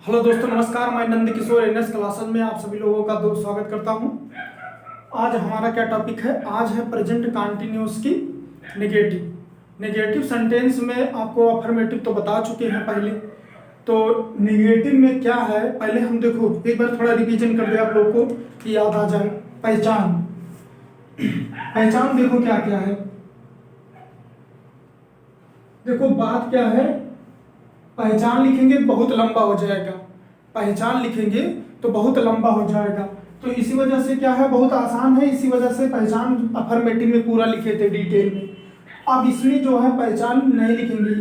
Hello दोस्तों, नमस्कार। मैं नंद किशोर एनएस क्लासेस में आप सभी लोगों का दोस्त स्वागत करता हूं। आज हमारा क्या टॉपिक है? आज है प्रेजेंट कंटिन्यूअस की नेगेटिव। नेगेटिव सेंटेंस में आपको अफर्मेटिव तो बता चुके हैं पहले, तो नेगेटिव में क्या है पहले हम देखो, एक बार थोड़ा रिवीजन कर दे आप लोगों को कि याद आ जाए। पहचान, पहचान देखो क्या क्या है। देखो बात क्या है, पहचान लिखेंगे बहुत लंबा हो जाएगा। पहचान लिखेंगे तो बहुत लंबा हो जाएगा, तो इसी वजह से क्या है, बहुत आसान है। इसी वजह से पहचान अफर्मेटिव में पूरा लिखे थे डिटेल में। अब इसमें जो है पहचान नहीं लिखेंगे।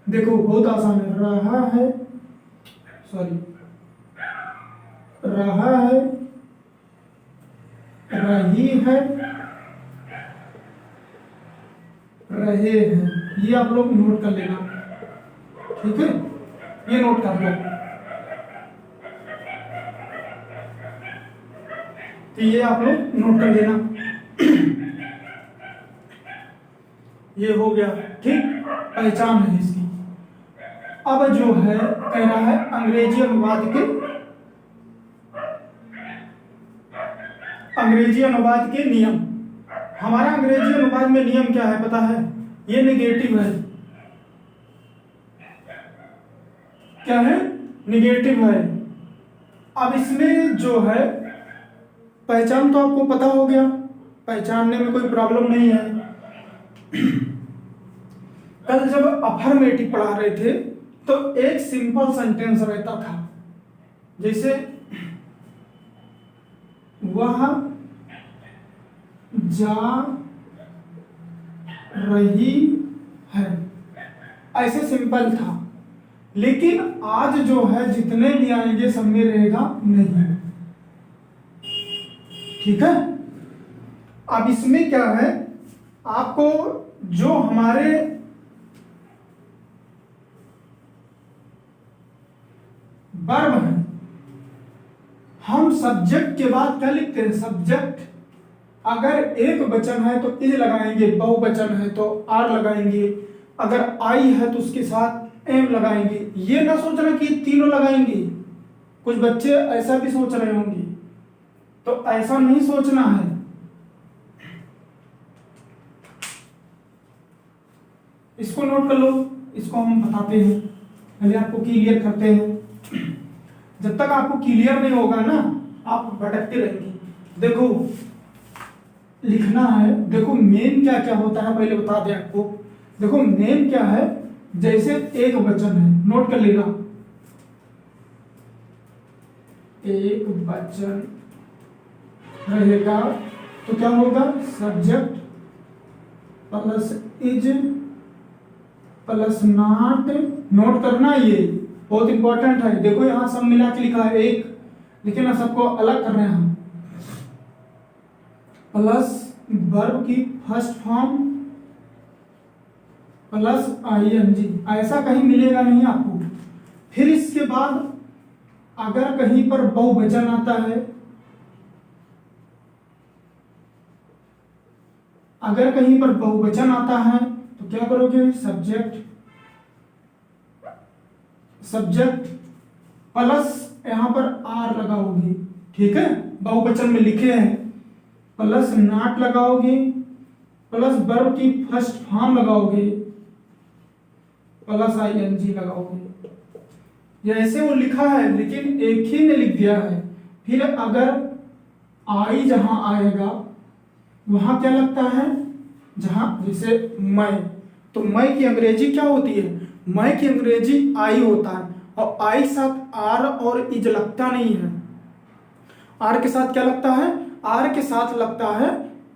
देखो बहुत आसान है। रहा है, सॉरी, रहा है, रही है, रहे हैं। ये आप लोग नोट कर लेना, ठीक है? ये नोट कर लो। तो ये आप लोग नोट कर लेना। ये हो गया, ठीक। पहचान है इसकी। अब जो है कह रहा है अंग्रेजी अनुवाद के नियम। हमारा अंग्रेजी अनुवाद में नियम क्या है पता है? ये नेगेटिव है। क्या है? नेगेटिव है। अब इसमें जो है पहचान तो आपको पता हो गया, पहचानने में कोई प्रॉब्लम नहीं है। कल जब अफर्मेटिव पढ़ा रहे थे तो एक सिंपल सेंटेंस रहता था, जैसे वह जा रही है, ऐसे सिंपल था। लेकिन आज जो है जितने भी आएंगे सब में रहेगा नहीं, ठीक है? अब इसमें क्या है, आपको जो हमारे वर्ब है, हम सब्जेक्ट के बाद क्या लिखते हैं? सब्जेक्ट। अगर एक वचन है तो इज लगाएंगे, बहुवचन है तो आर लगाएंगे, अगर आई है तो उसके साथ एम लगाएंगे। ये ना सोचना कि तीनों लगाएंगे। कुछ बच्चे ऐसा भी सोच रहे होंगे, तो ऐसा नहीं सोचना है। इसको नोट कर लो, इसको हम बताते हैं, पहले आपको क्लियर करते हैं। जब तक आपको क्लियर नहीं होगा ना, आप भटकते रहेंगे। देखो लिखना है, देखो मेन क्या क्या होता है पहले बता दें आपको। देखो मेन क्या है, जैसे एक वचन है, नोट कर लेना। एक वचन रहेगा तो क्या होगा? Subject plus is plus not. Note करना, ये बहुत इंपॉर्टेंट है। देखो यहां सब मिला के लिखा है एक, लेकिन ना सबको अलग कर रहे हैं हम। प्लस वर्ब की फर्स्ट फॉर्म प्लस आईएनजी, ऐसा कहीं मिलेगा नहीं आपको। फिर इसके बाद अगर कहीं पर बहुवचन आता है, अगर कहीं पर बहुवचन आता है तो क्या करोगे? सब्जेक्ट प्लस यहां पर आर लगाओगे, ठीक है? बहुवचन में लिखे हैं, प्लस नॉट लगाओगे, प्लस वर्ब की फर्स्ट फॉर्म लगाओगे, प्लस आईएनजी लगाओगे। ये ऐसे वो लिखा है, लेकिन एक ही ने लिख दिया है। फिर अगर आई जहां आएगा वहां क्या लगता है? जहां जैसे मैं, तो मैं की अंग्रेजी क्या होती है? मैं की अंग्रेजी आई होता है, और आई साथ आर और इज लगता नहीं है। आर के साथ क्या लगता है? आर के साथ लगता है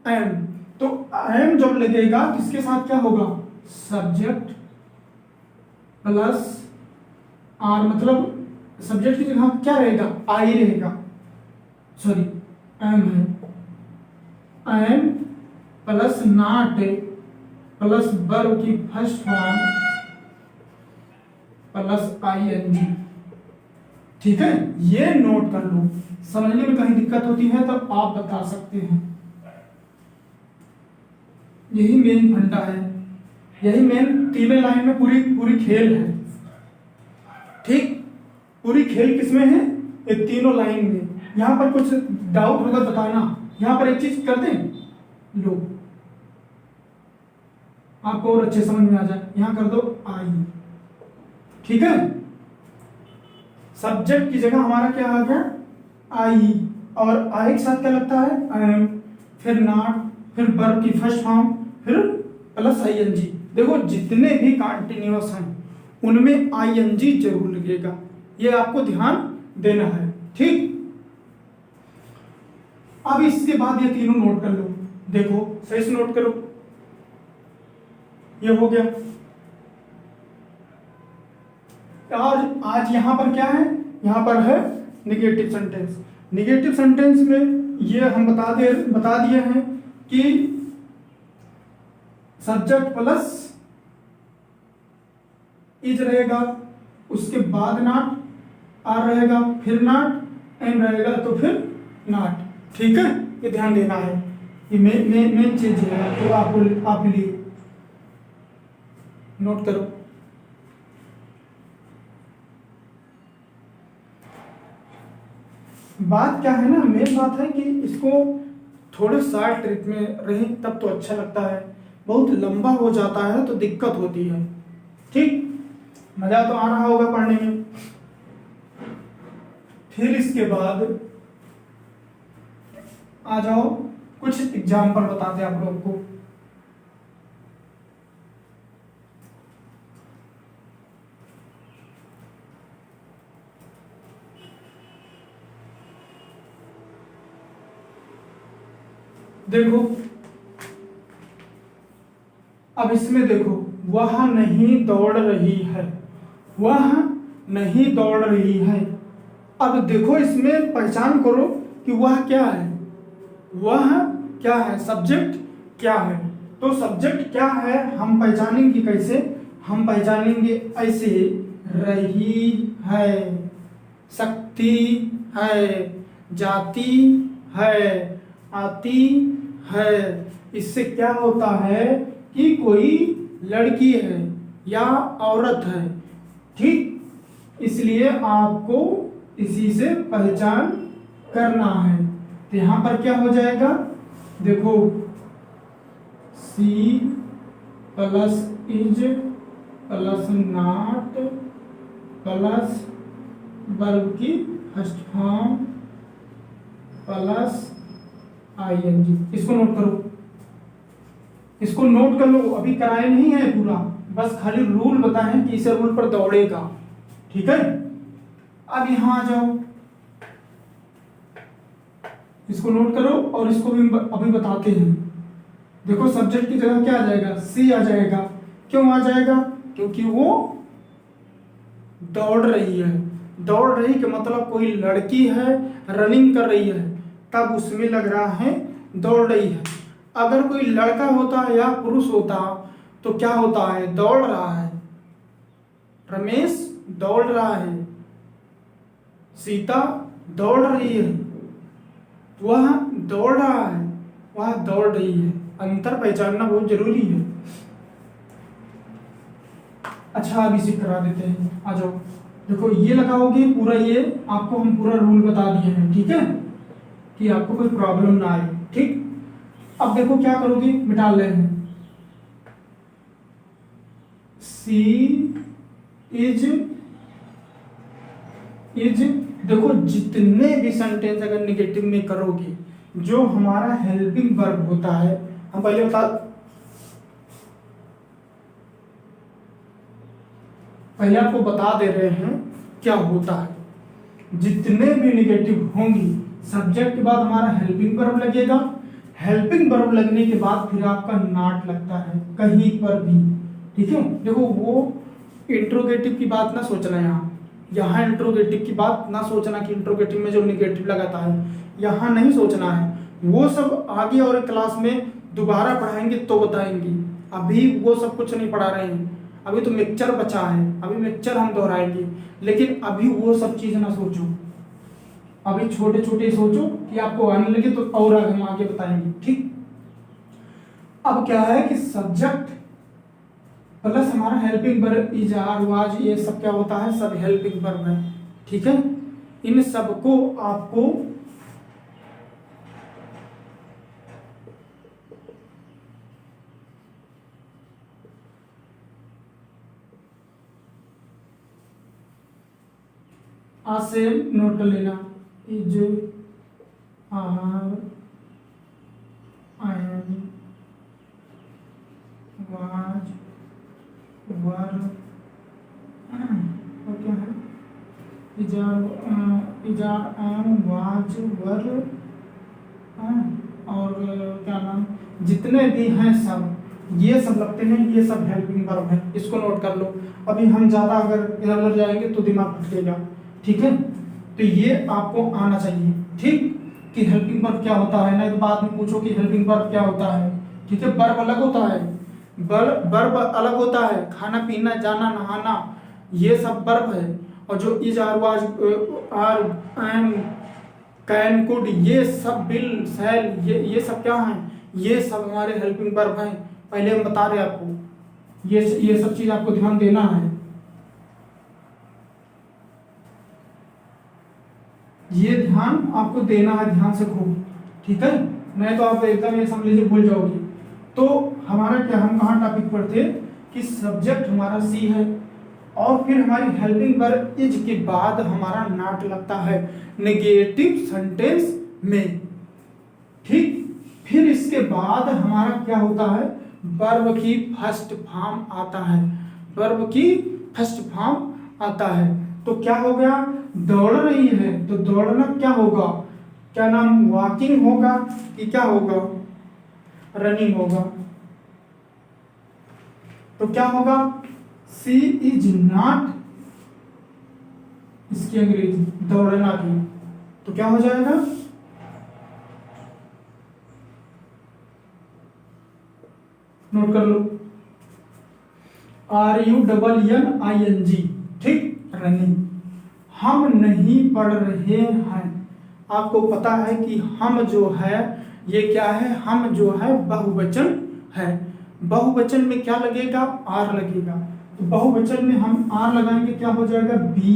एम। तो एम जब लगेगा तो इसके साथ क्या होगा? सब्जेक्ट प्लस आर, मतलब सब्जेक्ट की जगह क्या रहेगा? आई रहेगा, सॉरी एम है। M plus not plus verb की फर्स्ट फॉर्म प्लस आईएनजी, ठीक है? ये नोट कर लो। समझने में कहीं दिक्कत होती है तो आप बता सकते हैं। यही मेन फंडा है, यही मेन तीनों लाइन में पूरी खेल है। ठीक, पूरी खेल किसमें है, ये तीनों लाइन में। यहां पर कुछ डाउट होगा बताना। यहां पर एक चीज कर दें, लो आपको और अच्छे समझ में आ जाए, यहां कर दो आई। ठीक है, सब्जेक्ट की जगह हमारा क्या आ गया, आई, और आई के साथ क्या लगता है, आई एम, फिर नॉट, फिर वर्ब की फर्स्ट फॉर्म, फिर प्लस आईएनजी। देखो जितने भी कंटिन्यूअस हैं उनमें आईएनजी जरूर लगेगा, ये आपको ध्यान देना है। ठीक, अब इसके बाद ये तीनों नोट कर लो, देखो सही से नोट करो, ये हो गया। और आज यहां पर क्या है, यहां पर है निगेटिव सेंटेंस। निगेटिव सेंटेंस में ये हम बता दिए हैं कि सब्जेक्ट प्लस इज रहेगा, उसके बाद नॉट, आर रहेगा, फिर नॉट, एम रहेगा, तो फिर नॉट। ठीक है, ये ध्यान देना है, ये मेन चीज है, तो आप लिए नोट करो। बात क्या है ना, मेन बात है कि इसको थोड़े शार्ट ट्रिक में रहे तब तो अच्छा लगता है, बहुत लंबा हो जाता है तो दिक्कत होती है। ठीक, मजा तो आ रहा होगा पढ़ने में। फिर इसके बाद आ जाओ, कुछ एग्जाम्पल बताते हैं आप लोग को। देखो अब इसमें देखो, वह नहीं दौड़ रही है, वह नहीं दौड़ रही है। अब देखो इसमें पहचान करो कि वह क्या है, वह क्या है, सब्जेक्ट क्या है। तो सब्जेक्ट क्या है हम पहचानेंगे कैसे, हम पहचानेंगे ऐसे, रही है, सकती है, जाती है, आती है। इससे क्या होता है कि कोई लड़की है या औरत है। ठीक, इसलिए आपको इसी से पहचान करना है। तो यहां पर क्या हो जाएगा, देखो C plus is plus not plus verb की फर्स्ट फॉर्म प्लस आईएनजी। इसको नोट करो, इसको नोट कर लो, अभी कराए नहीं है पूरा, बस खाली रूल बताएं कि इस रूल पर दौड़ेगा। ठीक है, अब यहां आ जाओ, इसको नोट करो और इसको भी अभी बताते हैं। देखो सब्जेक्ट की जगह क्या आ जाएगा, सी आ जाएगा। क्यों आ जाएगा, क्योंकि वो दौड़ रही है। दौड़ रही का मतलब कोई लड़की है, रनिंग कर रही है, तब उसमें लग रहा है दौड़ रही है। अगर कोई लड़का होता या पुरुष होता तो क्या होता है, दौड़ रहा है, रमेश दौड़ रहा है, सीता दौड़ रही है, वह दौड़ रहा है, वह दौड़ रही है। अंतर पहचानना बहुत जरूरी है। अच्छा अब इसे करा देते हैं, आ जाओ। देखो ये लगाओगे पूरा, ये आपको हम पूरा रूल बता दिए हैं। ठीक है, कि आपको कोई प्रॉब्लम ना आए। ठीक, अब देखो क्या करोगे, मिटा ले हैं, सी इज देखो जितने भी सेंटेंस अगर निगेटिव में करोगे, जो हमारा हेल्पिंग वर्ब होता है, हम पहले आपको बता दे रहे हैं क्या होता है। जितने भी निगेटिव होंगी, सब्जेक्ट के बाद हमारा हेल्पिंग वर्ब लगेगा, हेल्पिंग वर्ब लगने के बाद फिर आपका नॉट लगता है कहीं पर भी। ठीक है, देखो वो इंट्रोगेटिव की बात ना सोचना, यहाँ इंट्रोगेटिव की बात ना सोचना कि इंट्रोगेटिव में जो निगेटिव लगाता है, यहाँ नहीं सोचना है। वो सब आगे और क्लास में दोबारा पढ़ाएंगे तो बताएंगे, अभी वो सब कुछ नहीं पढ़ा रहे हैं। अभी तो मिक्सचर बचा है, अभी मिक्सचर हम दोहराएंगे, लेकिन अभी वो सब चीज ना सोचो, अभी छोटे छोटे सोचो कि आपको आने लगे तो और हम आगे बताएंगे। ठीक, अब क्या है कि सब्जेक्ट प्लस हमारा helping verb is are was, ये सब क्या होता है, सब हेल्पिंग वर्ब है। ठीक है, इन सबको आपको आज से नोट कर लेना। Is are and was were, और क्या है, इजार एंड वाज वर, और क्या नाम, जितने भी हैं सब ये सब लगते हैं, ये सब हेल्पिंग वर्ब है। इसको नोट कर लो। अभी हम ज़्यादा अगर इधर उधर जाएंगे तो दिमाग भटकेगा। ठीक है, तो ये आपको आना चाहिए। ठीक, कि हेल्पिंग वर्ब क्या होता है, नहीं तो बाद में पूछो कि हेल्पिंग वर्ब क्या होता है। ठीक है, वर्ब अलग होता है, वर्ब अलग होता है, खाना पीना जाना नहाना ये सब वर्ब है। और जो is are was are am can could ये सब बिल सेल ये सब क्या हैं, ये सब हमारे हेल्पिंग वर्ब हैं। पहले हम बता रहे आपको, ये सब चीज आपको ध्यान देना है। ये ध्यान आपको देना है, ध्यान से खूब। ठीक है, नहीं तो आप एकदम ये समझ लीजिए भूल जाओगे। तो हमारा क्या, हम कहाँ टॉपिक पर थे कि सब्जेक्ट हमारा सी है, और फिर हमारी हेल्पिंग वर्ब इज के बाद हमारा नॉट लगता है नेगेटिव सेंटेंस में। ठीक, फिर इसके बाद हमारा क्या होता है, वर्ब की फर्स्ट फॉर्म आता है, वर्ब की फर्स्ट फॉर्म आता है। तो क्या हो गया, दौड़ रही है, तो दौड़ना क्या होगा, क्या नाम, वॉकिंग होगा कि क्या होगा, रनिंग होगा। तो क्या होगा, सी इज नॉट, इसकी अंग्रेजी दौड़ना की, तो क्या हो जाएगा, नोट कर लो, RUNNING। ठीक, रनिंग। हम नहीं पढ़ रहे हैं, आपको पता है कि हम जो है ये क्या है, हम जो है बहुवचन है। बहुवचन में क्या लगेगा, आर लगेगा। तो बहुवचन में हम आर लगाएंगे, क्या हो जाएगा, बी।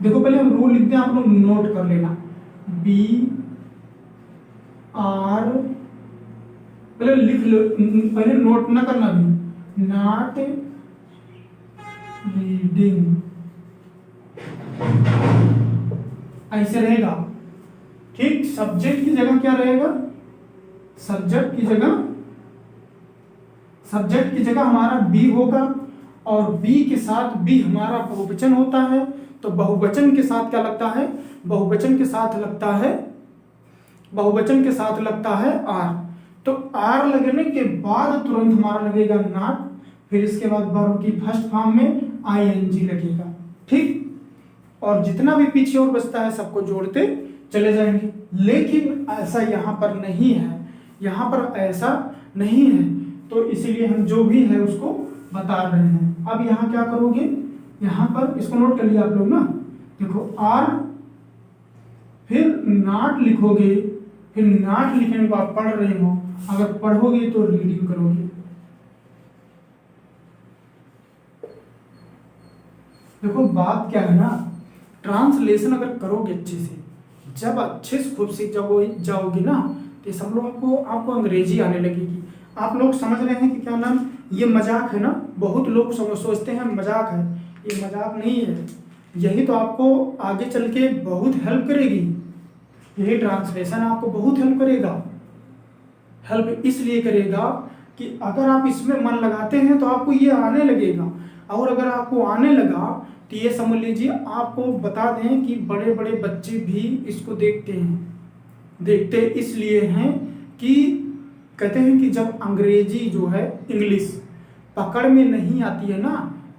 देखो पहले हम रूल लिखते हैं, आप लोग नोट कर लेना, बी आर, पहले लिख लो, पहले नोट ना करना भी, नॉट रीडिंग, ऐसे रहेगा। ठीक, सब्जेक्ट की जगह क्या रहेगा, सब्जेक्ट की जगह हमारा बी होगा, और बी के साथ बी हमारा बहुवचन होता है। तो बहुवचन के साथ क्या लगता है, बहुवचन के साथ लगता है आर। तो आर लगने के बाद तुरंत हमारा लगेगा नॉट, फिर इसके बाद वर्ब की फर्स्ट फॉर्म में ING लगेगा। ठीक, और जितना भी पीछे और बचता है सबको जोड़ते चले जाएंगे। लेकिन ऐसा यहाँ पर नहीं है, यहाँ पर ऐसा नहीं है, तो इसीलिए हम जो भी है उसको बता रहे हैं। अब यहाँ क्या करोगे, यहाँ पर इसको नोट कर लिया आप लोग ना, देखो आर, फिर नॉट लिखोगे, फिर नॉट लिखने को आप पढ़ रहे हो, अगर पढ़ोगे तो रीडिंग करोगे। देखो बात क्या है ना, ट्रांसलेशन अगर करोगे अच्छे से, जब अच्छे से खूब सीख जाओगे ना, तो सब लोग आपको अंग्रेजी आने लगेगी। आप लोग समझ रहे हैं कि क्या नाम, ये मजाक है ना, बहुत लोग सोचते हैं मजाक है, ये मजाक नहीं है। यही तो आपको आगे चल के बहुत हेल्प करेगी, यही ट्रांसलेशन आपको बहुत हेल्प करेगा। हेल्प इसलिए करेगा कि अगर आप इसमें मन लगाते हैं तो आपको ये आने लगेगा, और अगर आपको आने लगा तो ये समझ लीजिए, आपको बता दें कि बड़े बड़े बच्चे भी इसको देखते इसलिए हैं कि कहते हैं कि जब अंग्रेजी जो है, इंग्लिश पकड़ में नहीं आती है ना,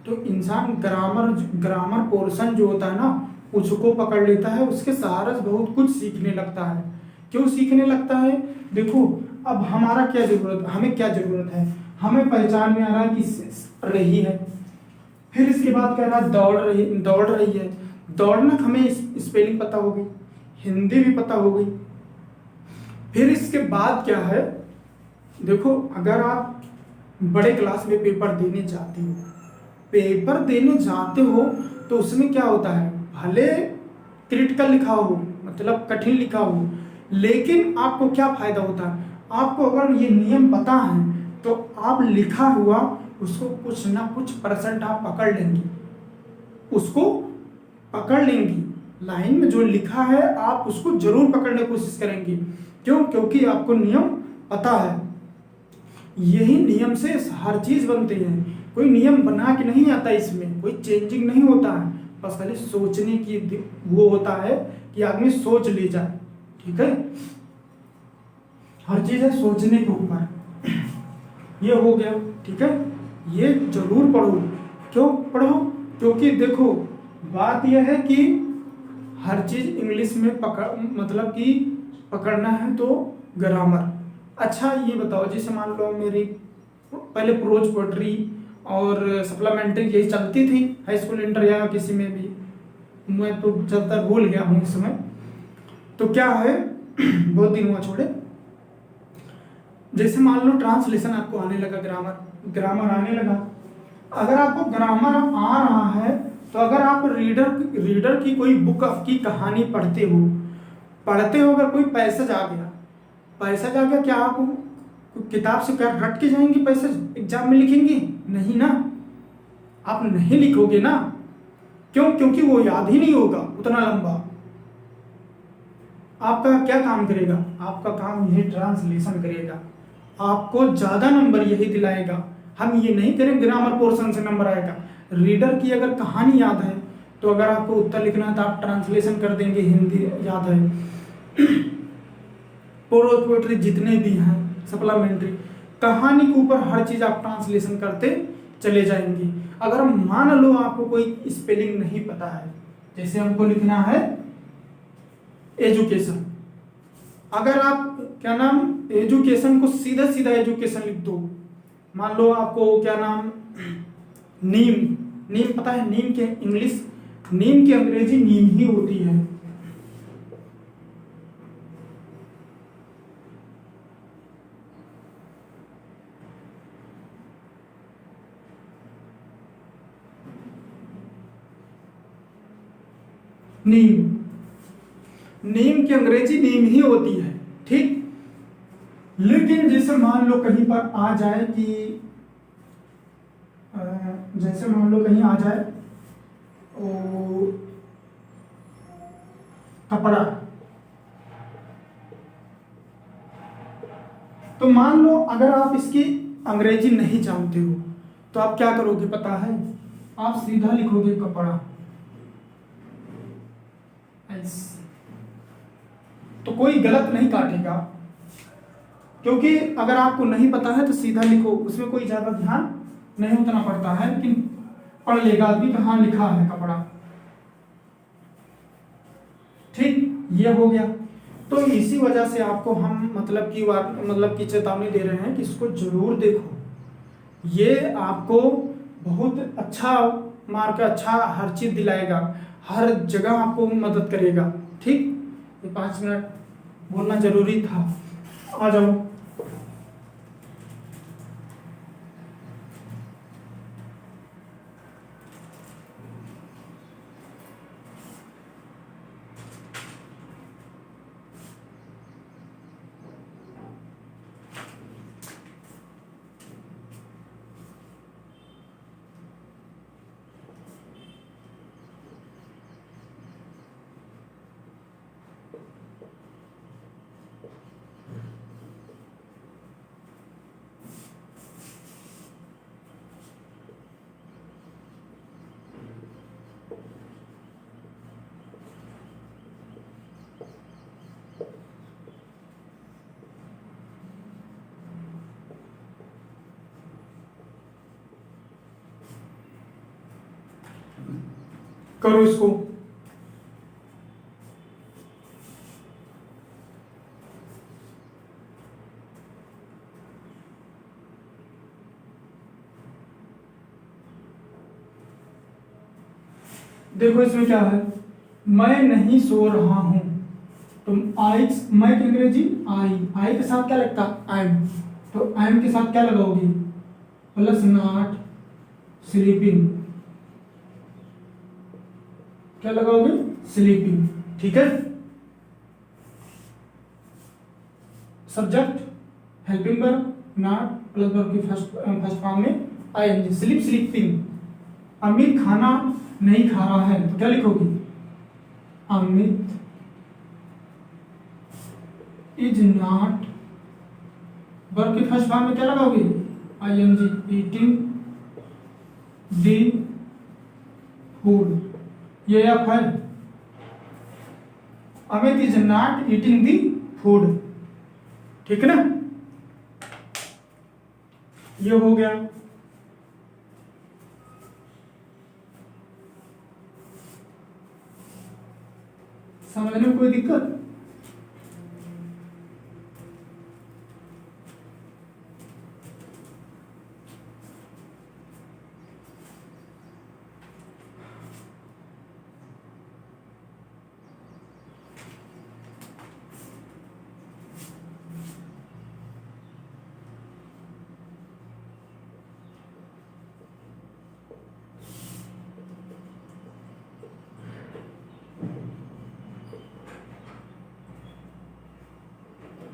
तो इंसान ग्रामर पोर्शन जो होता है ना उसको पकड़ लेता है, उसके सहारे से बहुत कुछ सीखने लगता है। क्यों सीखने लगता है, देखो अब हमारा क्या जरूरत, हमें क्या जरूरत है, हमें पहचान में आ रहा है कि रही है, फिर इसके बाद कह रहा है दौड़ रही है। दौड़ना हमें स्पेलिंग पता हो गई, हिंदी भी पता हो गई। फिर इसके बाद क्या है, देखो अगर आप बड़े क्लास में पेपर देने जाते हो, पेपर देने जाते हो तो उसमें क्या होता है, भले क्रिटिकल लिखा हो, मतलब कठिन लिखा हो, लेकिन आपको क्या फायदा होता है, आपको अगर ये नियम पता है तो आप लिखा हुआ उसको कुछ ना कुछ परसेंट आप पकड़ लेंगे, उसको पकड़ लेंगी, लाइन में जो लिखा है आप उसको जरूर पकड़ने की कोशिश करेंगे। क्यों? क्योंकि आपको नियम पता है। यही नियम से हर चीज बनती है, कोई नियम बना के नहीं आता, इसमें कोई चेंजिंग नहीं होता है, बस खाली सोचने की वो होता है कि आदमी सोच ले जाए। ठीक है, हर चीज है सोचने के ऊपर। ये हो गया। ठीक है, ये जरूर पढ़ो। क्यों पढ़ो? क्योंकि देखो बात यह है कि हर चीज इंग्लिश में मतलब कि पकड़ना है तो ग्रामर। अच्छा ये बताओ, जैसे मान लो मेरी पहले प्रोज पोएट्री और सप्लीमेंट्री यही चलती थी हाई स्कूल इंटर या किसी में भी, मैं तो ज़्यादातर भूल गया हूँ इस समय। तो क्या है बहुत दिन हुआ छोड़े, जैसे मान लो ट्रांसलेशन आपको आने लगा, ग्रामर आने लगा। अगर आपको ग्रामर आ रहा है तो अगर आप रीडर की कोई बुक की कहानी पढ़ते हो अगर कोई पैसेज आ गया, क्या आप किताब से कर रट के जाएंगे, पैसेज एग्जाम में लिखेंगे? नहीं ना, आप नहीं लिखोगे ना। क्यों? क्योंकि वो याद ही नहीं होगा उतना लंबा। आपका क्या काम करेगा? आपका काम यही ट्रांसलेशन करेगा, आपको ज्यादा नंबर यही दिलाएगा। हम ये नहीं करें ग्रामर पोर्शन से नंबर आएगा। रीडर की अगर कहानी याद है तो अगर आपको उत्तर लिखना है तो आप ट्रांसलेशन कर देंगे, हिंदी याद है, पोएट्री जितने भी हैं, सप्लीमेंट्री, कहानी के ऊपर हर चीज आप ट्रांसलेशन करते चले जाएंगे। अगर मान लो आपको कोई स्पेलिंग नहीं पता है, जैसे हमको लिखना है एजुकेशन, अगर आप क्या नाम एजुकेशन को सीधा सीधा एजुकेशन लिख दो, मान लो आपको क्या नाम नीम पता है, नीम की अंग्रेजी नीम ही होती है। नीम की अंग्रेजी नीम ही होती है। ठीक, लेकिन जैसे मान लो कहीं पर आ जाए कि जैसे मान लो कहीं आ जाए कपड़ा, तो मान लो अगर आप इसकी अंग्रेजी नहीं जानते हो तो आप क्या करोगे पता है? आप सीधा लिखोगे कपड़ा, तो कोई गलत नहीं काटेगा, क्योंकि अगर आपको नहीं पता है तो सीधा लिखो, उसमें कोई ज्यादा ध्यान नहीं उतना पड़ता है, लेकिन पढ़ लेगा आदमी कहाँ लिखा है कपड़ा। ठीक, ये हो गया। तो इसी वजह से आपको हम मतलब की चेतावनी दे रहे हैं कि इसको जरूर देखो, ये आपको बहुत अच्छा मार्क, अच्छा हर चीज दिलाएगा, हर जगह आपको मदद करेगा। ठीक, ये 5 मिनट बोलना जरूरी था। आ जाओ। करो इसको। देखो इसमें क्या है, मैं नहीं सो रहा हूं, तो मैं की अंग्रेजी आई के साथ क्या लगता? एम, तो एम के साथ क्या लगाओगी? प्लस नॉट स्लीपिंग, क्या लगाओगे? स्लीपिंग। ठीक है। Subject helping verb not plus verb की फर्स्ट फॉर्म में आईएनजी। Sleep sleeping. अमित खाना नहीं खा रहा है तो क्या लिखोगी? अमित इज नॉट, वर्ब की फर्स्ट फॉर्म में क्या लगाओगे? आईएनजी। ईटिंग दी फूड, ये आप है। Amit is not eating the food. ठीक है ना? ये हो गया। समझने में कोई दिक्कत?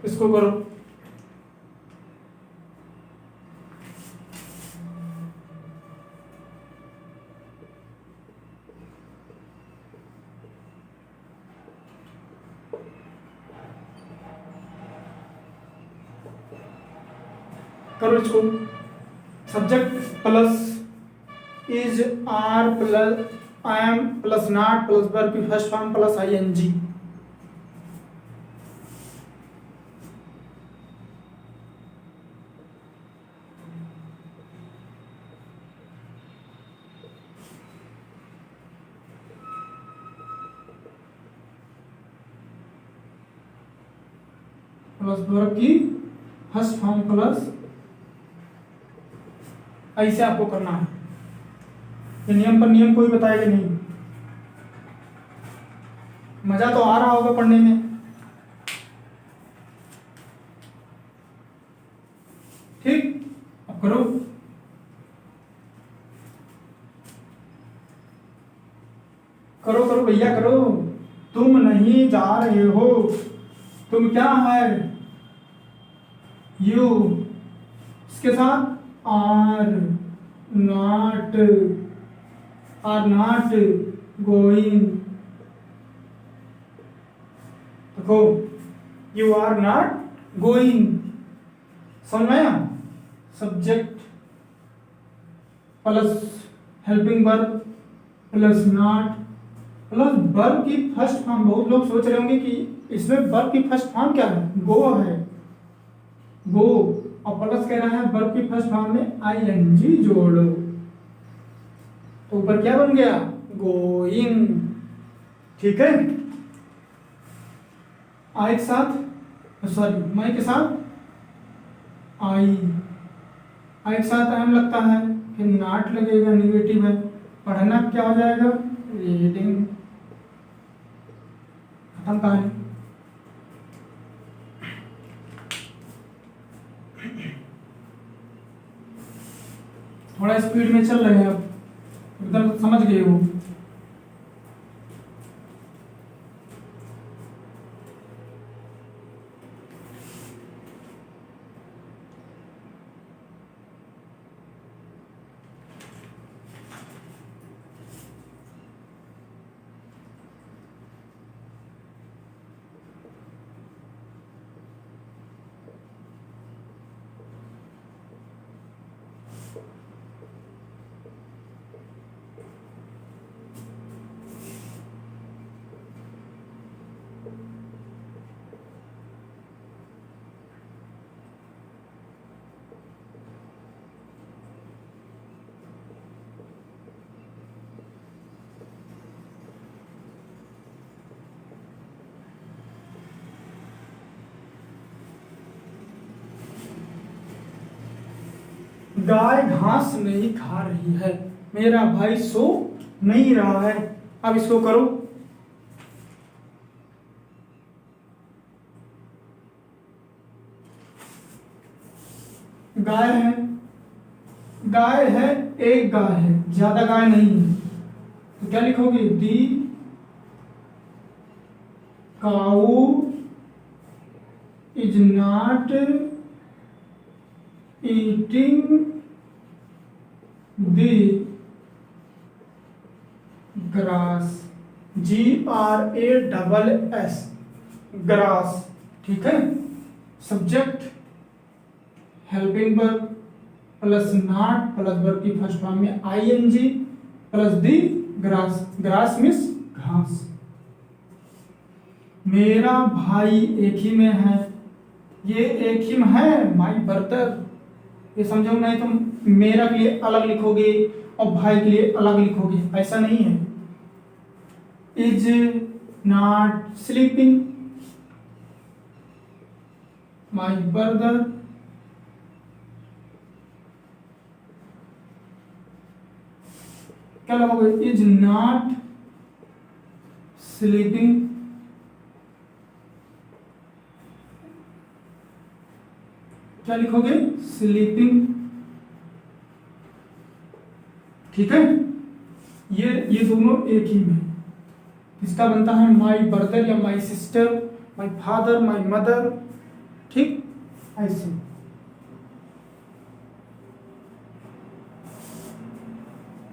इसको करो। करो इसको। Subject plus is are plus I am plus not plus verb की first form plus ING. Plus verb की फर्स्ट फॉर्म प्लस, ऐसे आपको करना है। ये नियम पर नियम कोई बताएगा नहीं। मजा तो आ रहा होगा पढ़ने में। ठीक, अब करो। करो करो भैया करो। तुम नहीं जा रहे हो, तुम क्या है? यू, इसके साथ आर नॉट गोइंग। देखो, यू आर नॉट गोइंग, समझ में आया? Subject plus helping verb plus not plus verb की फर्स्ट फॉर्म। बहुत लोग सोच रहे होंगे कि इसमें वर्ब की फर्स्ट फॉर्म क्या है? गो है, गो। और प्लस कह रहा है वर्ब की फर्स्ट फॉर्म में आईएनजी जोड़ो, तो ऊपर क्या बन गया? गोइंग। ठीक है। आई के साथ, सॉरी मैं के साथ आई के साथ एम लगता है, फिर नॉट लगेगा, निगेटिव है। पढ़ना क्या हो जाएगा? रीडिंग। खत्म कहानी। थोड़ा स्पीड में चल रहे हैं, अब एकदम समझ गए हो। गाय घास नहीं खा रही है, मेरा भाई सो नहीं रहा है। अब इसको करो। गाय है, गाय है, एक गाय है, ज्यादा गाय नहीं है, तो क्या लिखोगे? The cow is not eating the grass, GRASS, grass. ठीक है। Subject helping verb plus not plus verb की फर्स्ट फॉर्म में ING plus the grass, grass means घास। मेरा भाई एक ही में है, ये एक ही में है, माई ब्रदर, ये समझो। नहीं तो मेरा के लिए अलग लिखोगे और भाई के लिए अलग लिखोगे, ऐसा नहीं है। Is not sleeping my brother, क्या लिखोगे? इज नॉट स्लीपिंग क्या लिखोगे? स्लीपिंग। ठीक है। ये दोनों एक ही में, इसका बनता है माई ब्रदर या my sister, my father, my mother. ठीक, ऐसे।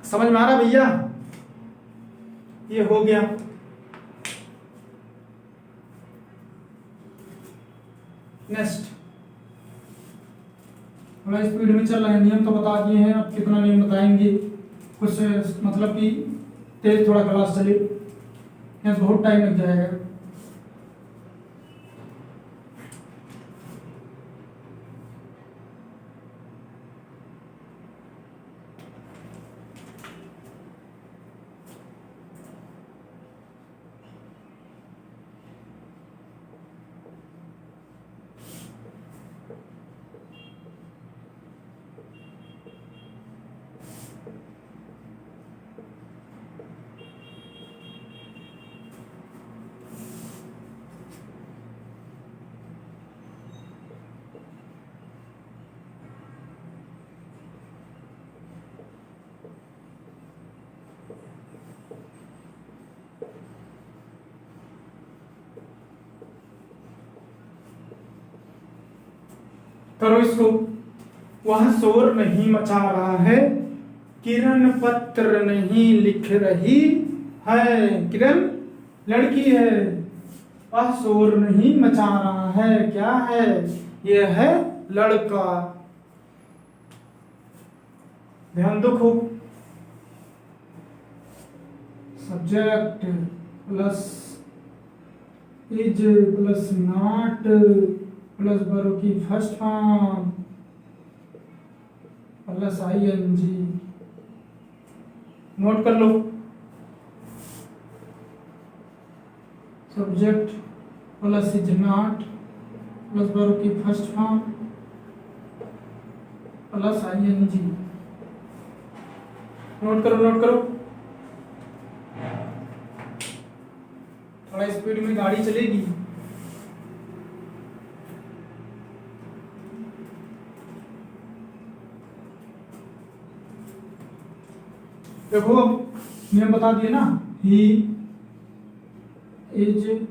समझ में आ रहा भैया? ये हो गया। नेक्स्ट, थोड़ा स्पीड में चल रहा है, नियम तो बता दिए हैं, अब कितना नियम बताएंगे, कुछ मतलब कि तेज थोड़ा क्लास चले, यहाँ बहुत टाइम लग जाएगा। करो इसको। वह शोर नहीं मचा रहा है, किरण पत्र नहीं लिख रही है। किरण लड़की है, वह शोर नहीं मचा रहा है, क्या है? यह है लड़का। ध्यान दो खूब। Subject plus is plus not plus verb की first form plus ING। Note कर लो। Subject plus is not plus verb की first form plus ING। Note करो, नोट करो। थोड़ा स्पीड में गाड़ी चलेगी। देखो, नियम बता दिए ना। ही इज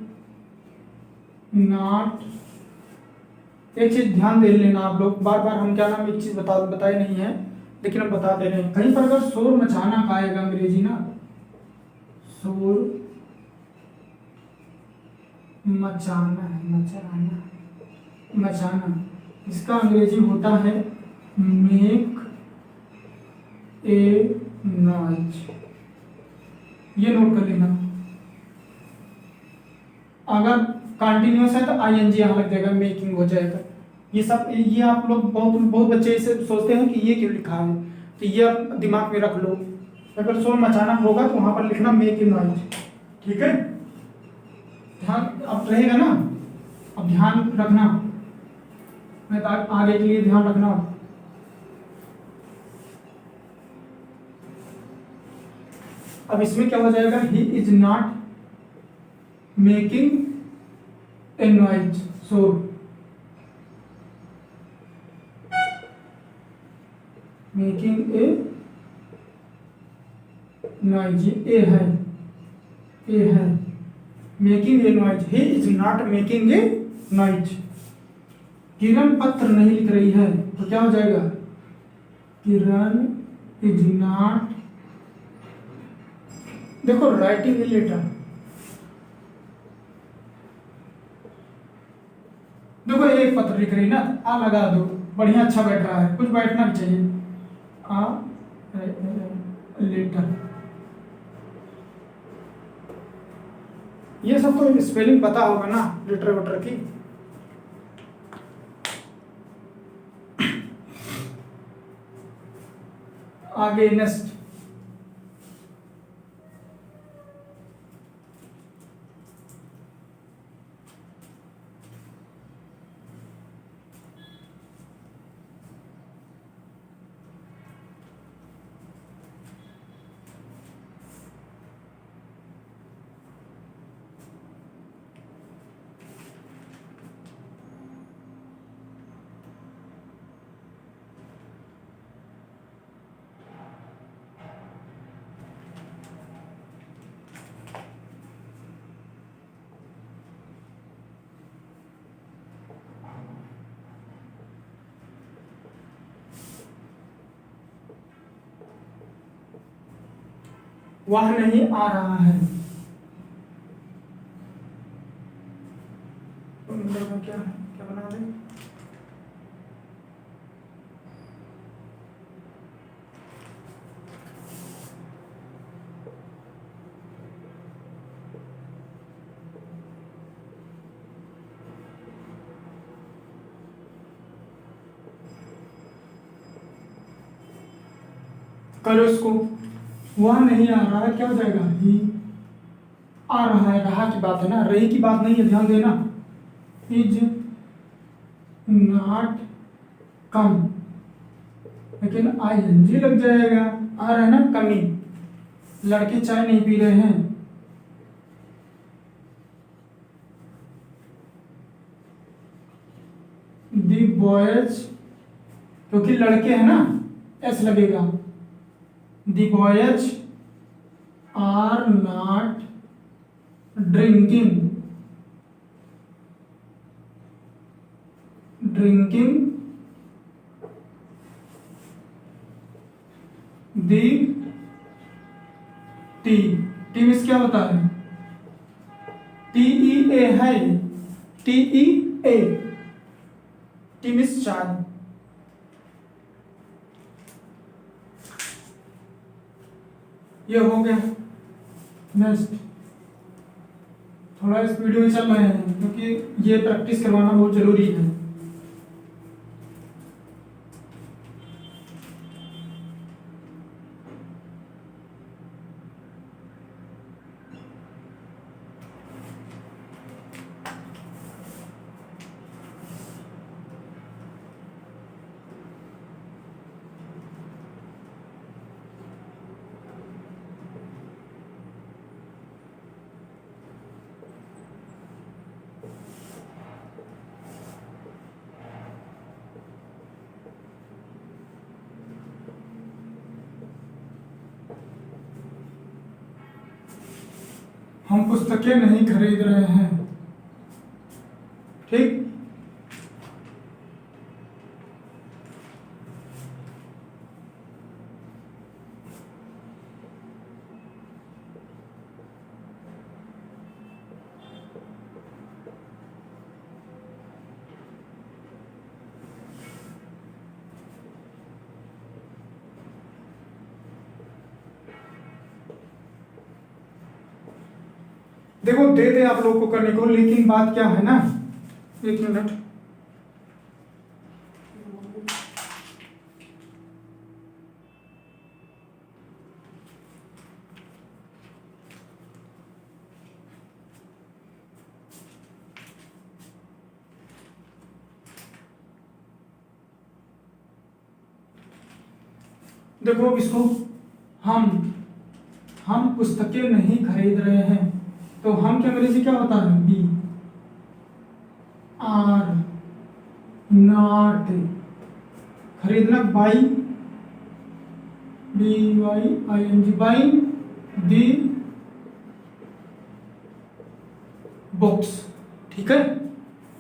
नॉट, एक चीज ध्यान दे लेना आप लोग, बार बार हम क्या नाम एक चीज बताए नहीं है, लेकिन हम बता दे रहे हैं। कहीं पर अगर शोर मचाना का आएगा अंग्रेजी ना, शोर मचाना है, मचाना, मचाना, इसका अंग्रेजी होता है मेक ए नॉइज। ये नोट कर लेना। अगर कंटिन्यूअस है तो ING यहाँ लग जाएगा, मेकिंग हो जाएगा। ये सब, ये आप लोग बहुत बच्चे इसे सोचते हैं कि ये क्यों लिखा है, तो ये आप दिमाग में रख लो। अगर शोर मचाना होगा तो वहां पर लिखना मेक ए नॉइज। ठीक है, ध्यान अब रहेगा ना, अब ध्यान रखना, मैं तो आगे के लिए ध्यान रखना। अब इसमें क्या हो जाएगा? He is not making a noise, शोर। मेकिंग ए नॉइज, ए है, ए है, making a noise, he is not making a noise. Kiran पत्र नहीं लिख रही है तो क्या हो जाएगा, किरण इज नॉट, देखो राइटिंग ए लेटर, देखो एक पत्र लिख रही ना, आ लगा दो, बढ़िया अच्छा बैठ रहा है, कुछ बैठना भी चाहिए, आ लेटर। ये सब तो स्पेलिंग पता होगा ना लेटर वेटर की। आगे नेक्स्ट, वह नहीं आ रहा है, तो अंदर में क्या है, क्या बना दे, करो इसको। वह नहीं आ रहा है, क्या हो जाएगा, ही आ रहा है, रहा की बात है ना, रही की बात नहीं है, ध्यान देना, इज नॉट कम, लेकिन आई एन जी लग जाएगा, आ रहा है ना कमी, लड़के चाय नहीं पी रहे हैं, दी बॉयज, क्योंकि लड़के हैं ना, एस लगेगा, the boys are not drinking, drinking the tea, tea means क्या होता है, टी ई ए है, T E A, tea means चाय। ये हो गया। नेक्स्ट, थोड़ा स्पीड में चल रहे हैं क्योंकि ये प्रैक्टिस करवाना बहुत जरूरी है। हम पुस्तकें नहीं खरीद रहे हैं, ठीक। देखो दे दे आप लोग को करने को, लेकिन बात क्या है ना, एक मिनट, देखो अब इसको, हम पुस्तकें नहीं खरीद रहे हैं, तो हम के अंग्रेजी क्या होता है, बी आर नॉट, खरीदना by BYING, buying the books, ठीक है।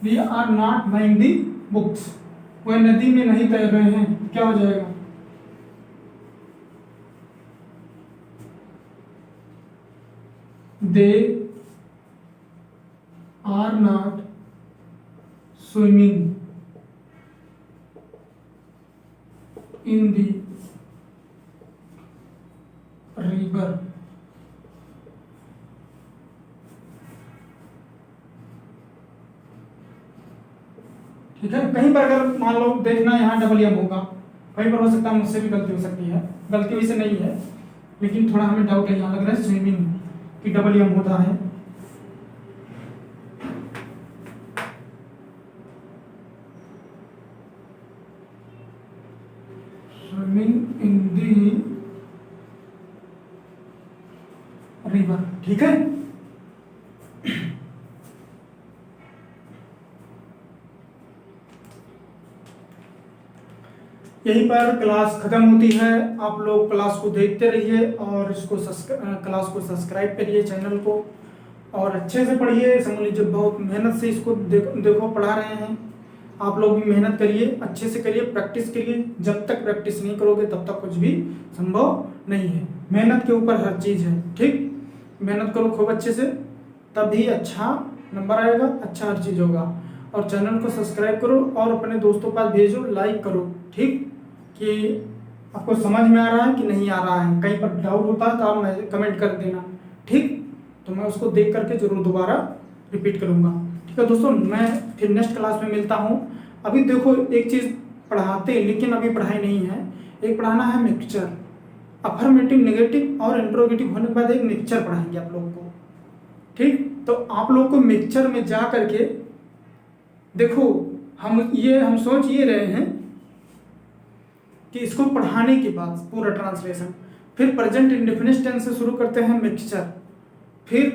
We are not buying the books, वह नदी में नहीं तैर रहे हैं, क्या हो जाएगा? They are not swimming in the river, ठीक है। कहीं पर अगर मान लो देखना यहाँ डबल एम होगा, कहीं पर हो सकता है मुझसे भी गलती हो सकती है, गलती वैसे नहीं है लेकिन थोड़ा हमें डाउट है, यहाँ लग रहा है स्विमिंग की डबल एम होता है। स्विमिंग इन दी रिवर, ठीक है। यहीं पर क्लास खत्म होती है। आप लोग क्लास को देखते रहिए और इसको क्लास को सब्सक्राइब करिए चैनल को, और अच्छे से पढ़िए। समझ लीजिए बहुत मेहनत से इसको देखो पढ़ा रहे हैं। आप लोग भी मेहनत करिए, अच्छे से करिए, प्रैक्टिस करिए। जब तक प्रैक्टिस नहीं करोगे तब तक कुछ भी संभव नहीं है। मेहनत के ऊपर हर चीज़ है, ठीक। मेहनत करो खूब अच्छे से, तभी अच्छा नंबर आएगा, अच्छा हर चीज़ होगा। और चैनल को सब्सक्राइब करो और अपने दोस्तों पर भेजो, लाइक करो, ठीक, कि आपको समझ में आ रहा है कि नहीं आ रहा है। कहीं पर डाउट होता है तो आप कमेंट कर देना, ठीक। तो मैं उसको देख करके जरूर दोबारा रिपीट करूँगा, ठीक है दोस्तों। मैं फिर नेक्स्ट क्लास में मिलता हूँ। अभी देखो एक चीज़ पढ़ाते हैं लेकिन अभी पढ़ाई नहीं है। एक पढ़ाना है मिक्सचर, अफर्मेटिव, नेगेटिव और इंट्रोगेटिव होने के बाद एक मिक्सचर पढ़ाएंगे आप लोगों को, ठीक। तो आप लोग को मिक्सचर में जा करके देखो, हम सोच ये रहे हैं कि इसको पढ़ाने के बाद पूरा ट्रांसलेशन, फिर प्रेजेंट इंडेफिनिट टेंस से शुरू करते हैं मिक्सचर, फिर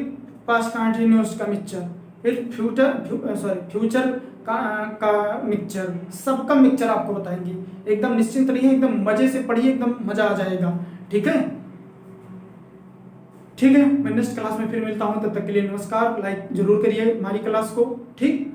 पास्ट कंटीन्यूअस का मिक्सचर, फिर फ्यूचर का मिक्सचर, सबका मिक्सचर आपको बताएंगे। एकदम निश्चिंत रहिए, एकदम मजे से पढ़िए, एकदम मजा आ जाएगा, ठीक है। ठीक है, मैं नेक्स्ट क्लास में फिर मिलता हूँ। तब तक के लिए नमस्कार। लाइक जरूर करिए हमारी क्लास को, ठीक।